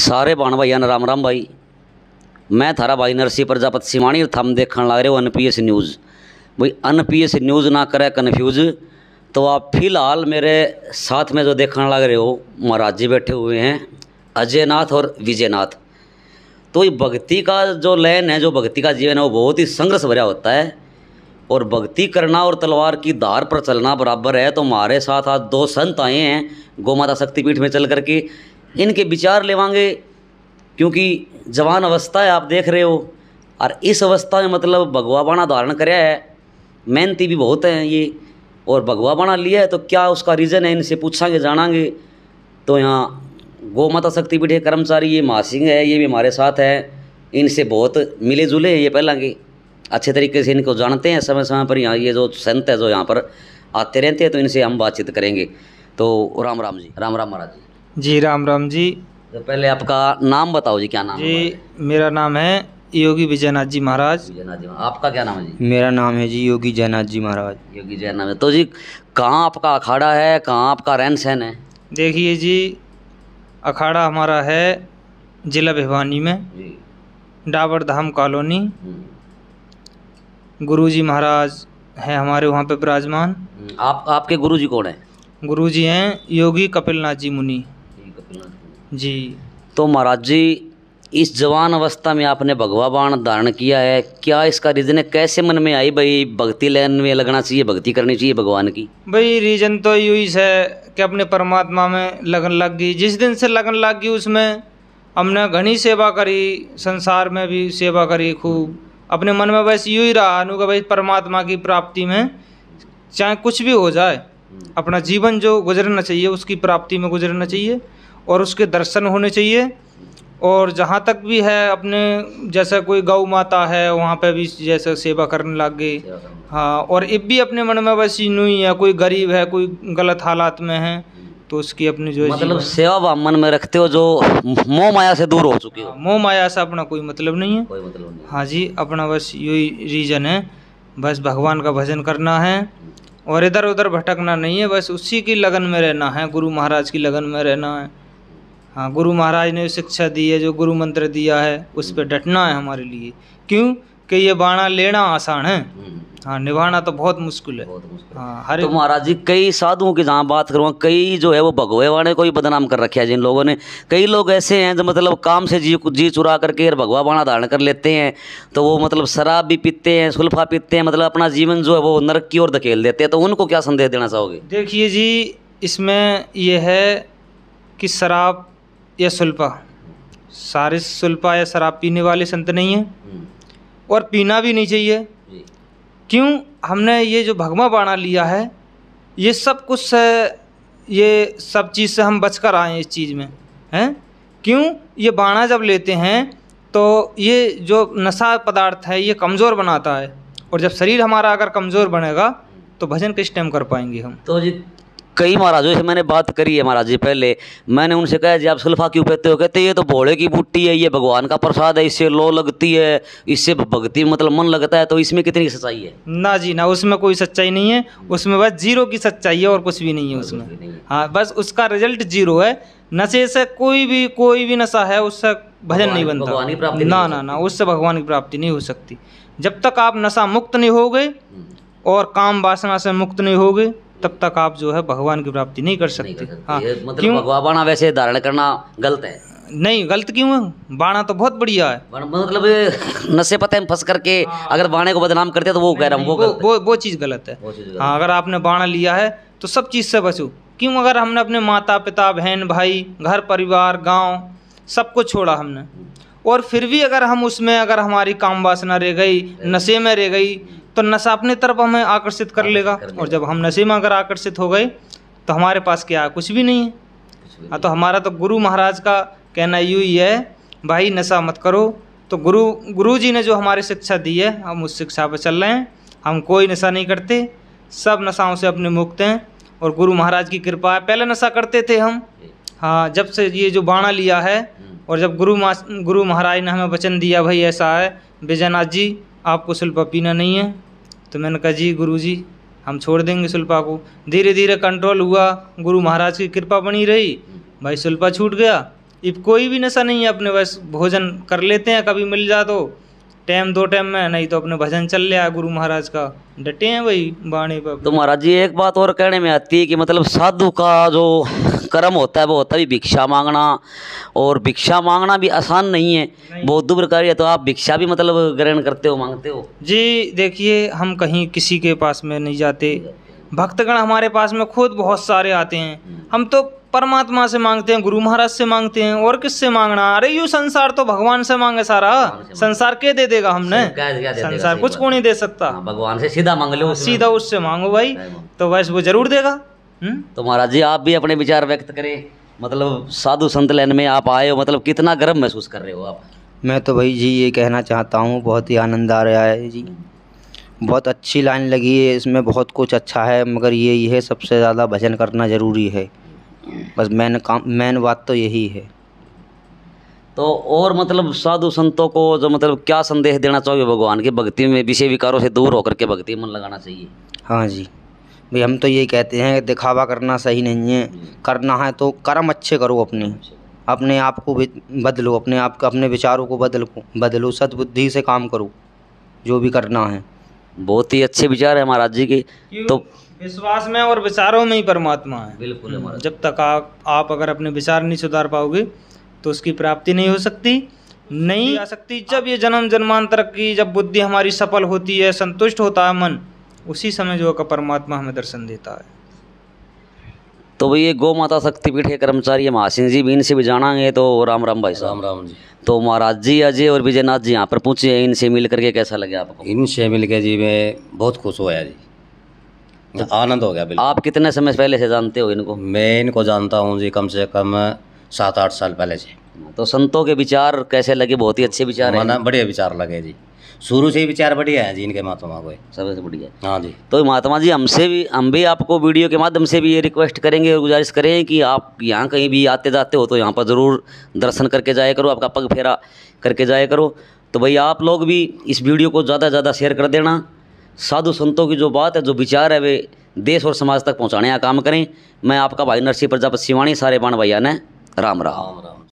सारे बाण भाइयों ने राम राम भाई। मैं थारा भाई नरसी प्रजापति सिमाणी थम देखने लग रहे हो NPS न्यूज़। भाई NPS न्यूज़ ना करे कन्फ्यूज। तो आप फिलहाल मेरे साथ में जो देखने लग रहे हो महाराज जी बैठे हुए हैं, अजय नाथ और विजय नाथ। तो ये भक्ति का जो लैन है, जो भक्ति का जीवन है, वो बहुत ही संघर्ष भरा होता है। और भक्ति करना और तलवार की धार पर चलना बराबर है। तो हमारे साथ आज दो संत आए हैं गौ माता शक्तिपीठ में चल करके, इनके विचार लेवांगे। क्योंकि जवान अवस्था है, आप देख रहे हो, और इस अवस्था में मतलब भगवा बाणा धारण कराया है। मेहनती भी बहुत हैं ये, और भगवा बाणा लिया है। तो क्या उसका रीज़न है, इनसे पूछांगे, जानांगे। तो यहाँ गौ माता शक्तिपीठ के कर्मचारी ये महासिंह है, ये भी हमारे साथ है। इनसे बहुत मिले जुले हैं ये, पहला के अच्छे तरीके से इनको जानते हैं। समय समय पर यहाँ ये जो संत है जो यहाँ पर आते रहते हैं, तो इनसे हम बातचीत करेंगे। तो राम राम जी। राम राम महाराज जी। राम राम जी। तो पहले आपका नाम बताओ जी, क्या नाम है? जी मेरा नाम है योगी विजयनाथ जी महाराज। विजयनाथ जी। आपका क्या नाम है जी? मेरा नाम है जी योगी जयनाथ जी महाराज। योगी जय नाम है। तो जी कहाँ आपका अखाड़ा है, कहाँ आपका रहन सहन है? देखिए जी, अखाड़ा हमारा है जिला भिवानी में, जी। डाबर धाम कॉलोनी। गुरुजी महाराज हैं हमारे वहाँ पे विराजमान। आपके गुरुजी कौन है? गुरुजी हैं योगी कपिलनाथ जी मुनि जी। तो महाराज जी, इस जवान अवस्था में आपने भगवा बाण धारण किया है, क्या इसका रीजन है? कैसे मन में आई भाई भक्ति लाइन में लगना चाहिए, भक्ति करनी चाहिए भगवान की? भाई रीजन तो यही है कि अपने परमात्मा में लगन लग गई। जिस दिन से लगन लग गई उसमें हमने घनी सेवा करी, संसार में भी सेवा करी खूब। अपने मन में बस यूँ ही रहा अनु कि भाई परमात्मा की प्राप्ति में चाहे कुछ भी हो जाए, अपना जीवन जो गुजरना चाहिए उसकी प्राप्ति में गुजरना चाहिए और उसके दर्शन होने चाहिए। और जहाँ तक भी है अपने, जैसा कोई गौ माता है वहाँ पे भी जैसे सेवा करने लग गई। हाँ, और अब भी अपने मन में बस यूँ ही है, कोई गरीब है, कोई गलत हालात में है, तो उसकी अपनी जो मतलब सेवा भाव मन में रखते हो, जो मोह माया से दूर हो चुके हो। मोह माया से अपना कोई मतलब नहीं है। कोई मतलब नहीं। हाँ जी, अपना बस यही रीजन है, बस भगवान का भजन करना है और इधर उधर भटकना नहीं है। बस उसी की लगन में रहना है, गुरु महाराज की लगन में रहना है। हाँ, गुरु महाराज ने शिक्षा दी है, जो गुरु मंत्र दिया है उस पर डटना है हमारे लिए। क्यों कि ये बाणा लेना आसान है, हाँ, निभाना तो बहुत मुश्किल है। हाँ, हर तो महाराज जी, कई साधुओं की जहाँ बात करूँ, कई जो है वो भगवे बाणे को ही बदनाम कर रखा है जिन लोगों ने। कई लोग ऐसे हैं जो मतलब काम से जी चुरा करके भगवा बाणा धारण कर लेते हैं। तो वो मतलब शराब भी पीते हैं, सुल्फा पीते हैं, मतलब अपना जीवन जो है वो नरक की ओर धकेल देते हैं। तो उनको क्या संदेश देना चाहोगे? देखिए जी, इसमें ये है कि शराब या सुल्फा, सारे सुल्फा या शराब पीने वाले संत नहीं हैं और पीना भी नहीं चाहिए। क्यों? हमने ये जो भगवा बाणा लिया है, ये सब कुछ से, ये सब चीज़ से हम बचकर आए हैं इस चीज़ में, हैं? क्यों? ये बाणा जब लेते हैं तो ये जो नशा पदार्थ है ये कमज़ोर बनाता है, और जब शरीर हमारा अगर कमज़ोर बनेगा तो भजन किस टाइम कर पाएंगे हम? तो जी कई महाराजों से मैंने बात करी है महाराज जी, पहले मैंने उनसे कहा जी आप सुल्फा क्यों पीते हो? कहते ये तो भोले की बूटी है, ये भगवान का प्रसाद है, इससे लो लगती है, इससे भक्ति मतलब मन लगता है। तो इसमें कितनी सच्चाई है? ना जी ना, उसमें कोई सच्चाई नहीं है। उसमें बस जीरो की सच्चाई है और कुछ भी नहीं है उसमें। हाँ, बस उसका रिजल्ट जीरो है। नशे से कोई भी नशा है उससे भजन नहीं बनता। भगवान की प्राप्ति ना ना ना, उससे भगवान की प्राप्ति नहीं हो सकती। जब तक आप नशा मुक्त नहीं होगे और काम वासना से मुक्त नहीं होगे, तब तक आप जो है भगवान की प्राप्ति नहीं कर सकते। हाँ, मतलब भगवा बाणा वैसे धारण करना गलत है? नहीं, गलत क्यों है? बाणा तो बहुत बढ़िया है। मतलब नशे पते में फंस करके अगर बाणे को बदनाम करते हैं तो वो कह रहा हूँ वो चीज़ गलत है। हाँ, अगर आपने बाणा लिया है तो सब चीज़ से बचो। क्यों? अगर हमने अपने माता पिता, बहन भाई, घर परिवार, गाँव सब कुछ छोड़ा हमने, और फिर भी अगर हम उसमें, अगर हमारी काम वासना रह गई, नशे में रह गई, तो नशा अपने तरफ हमें आकर्षित कर लेगा। और जब हम नशे में अगर आकर्षित हो गए तो हमारे पास क्या है? कुछ भी नहीं है। हाँ, तो हमारा तो गुरु महाराज का कहना यूँ ही है, भाई नशा मत करो। तो गुरु जी ने जो हमारी शिक्षा दी है, हम उस शिक्षा पर चल रहे हैं। हम कोई नशा नहीं करते, सब नशाओं से अपने मुक्त हैं और गुरु महाराज की कृपा है। पहले नशा करते थे हम, हाँ, जब से ये जो बाणा लिया है, और जब गुरु महाराज ने हमें वचन दिया, भाई ऐसा है विजयनाथ जी आपको सुल्फा पीना नहीं है, तो मैंने कहा जी गुरुजी हम छोड़ देंगे सुल्फा को। धीरे धीरे कंट्रोल हुआ, गुरु महाराज की कृपा बनी रही, भाई सुल्फा छूट गया। अब कोई भी नशा नहीं है अपने, बस भोजन कर लेते हैं कभी मिल जा तो टाइम 2 टाइम में, नहीं तो अपने भजन चल रहा है गुरु महाराज का, डटे हैं वही बाणी पर। तो महाराज जी एक बात और कहने में आती है कि मतलब साधु का जो कर्म होता है वो होता है भिक्षा मांगना, और भिक्षा मांगना भी आसान नहीं है, बहुत दूर कार्य है। तो आप भिक्षा भी मतलब ग्रहण करते हो, मांगते हो? जी देखिए, हम कहीं किसी के पास में नहीं जाते, भक्तगण हमारे पास में खुद बहुत सारे आते हैं, हम तो परमात्मा से मांगते हैं, गुरु महाराज से मांगते हैं, और किससे मांगना? अरे यूं संसार तो भगवान से मांगे सारा, संसार के दे देगा हमने, संसार कुछ को नहीं दे सकता, भगवान से सीधा मांग लो, सीधा उससे मांगो भाई, तो बस वो जरूर देगा। तो महाराज जी आप भी अपने विचार व्यक्त करें, मतलब साधु संत लाइन में आप आए हो, मतलब कितना गर्व महसूस कर रहे हो आप? मैं तो भाई जी ये कहना चाहता हूँ, बहुत ही आनंद आ रहा है जी, बहुत अच्छी लाइन लगी है, इसमें बहुत कुछ अच्छा है, मगर ये है सबसे ज़्यादा भजन करना ज़रूरी है, बस मेन बात तो यही है। तो और मतलब साधु संतों को जो मतलब क्या संदेश देना चाहिए भगवान की भक्ति में, विषय विकारों से दूर होकर के भक्ति में मन लगाना चाहिए? हाँ जी भाई, हम तो यही कहते हैं कि दिखावा करना सही नहीं है, करना है तो कर्म अच्छे करो, अपने आप को बदलो, अपने विचारों को बदलो, सद्बुद्धि से काम करो, जो भी करना है। बहुत ही अच्छे विचार है महाराज जी के। तो विश्वास में और विचारों में ही परमात्मा है। बिल्कुल है। जब तक आप अगर अपने विचार नहीं सुधार पाओगे तो उसकी प्राप्ति नहीं हो सकती, नहीं आ सकती। जब ये जन्म जन्मांतर की जब बुद्धि हमारी सफल होती है, संतुष्ट होता है मन, उसी समय जो का परमात्मा हमें दर्शन देता है। तो भाई ये गौ माता शक्तिपीठ के कर्मचारी महासिंह जी भी, इनसे भी जानांगे। तो राम राम भाई साहब। राम राम जी। तो महाराज जी अजय और विजयनाथ जी यहाँ पर पूछे हैं, इनसे मिल करके कैसा लगे आपको? इनसे मिल के जी मैं बहुत खुश हुआ जी, आनंद हो गया बिल्कुल। आप कितने समय पहले से जानते हो इनको? मैं इनको जानता हूँ जी कम से कम 7-8 साल पहले से। तो संतों के विचार कैसे लगे? बहुत ही अच्छे विचार हैं। बढ़िया विचार लगे जी, शुरू से ही विचार बढ़िया है जी इनके महात्मा को, सबसे बढ़िया। हाँ जी। तो महात्मा जी हम भी आपको वीडियो के माध्यम से भी ये रिक्वेस्ट करेंगे और गुजारिश करें कि आप यहाँ कहीं भी आते जाते हो तो यहाँ पर ज़रूर दर्शन करके जाया करो, आपका पग फेरा करके जाया करो। तो भाई आप लोग भी इस वीडियो को ज़्यादा से ज़्यादा शेयर कर देना, साधु संतों की जो बात है, जो विचार है, वे देश और समाज तक पहुँचाने का काम करें। मैं आपका भाई नरसिंह प्रजापति सिवानी, सारे बाण भैया ने राम राम।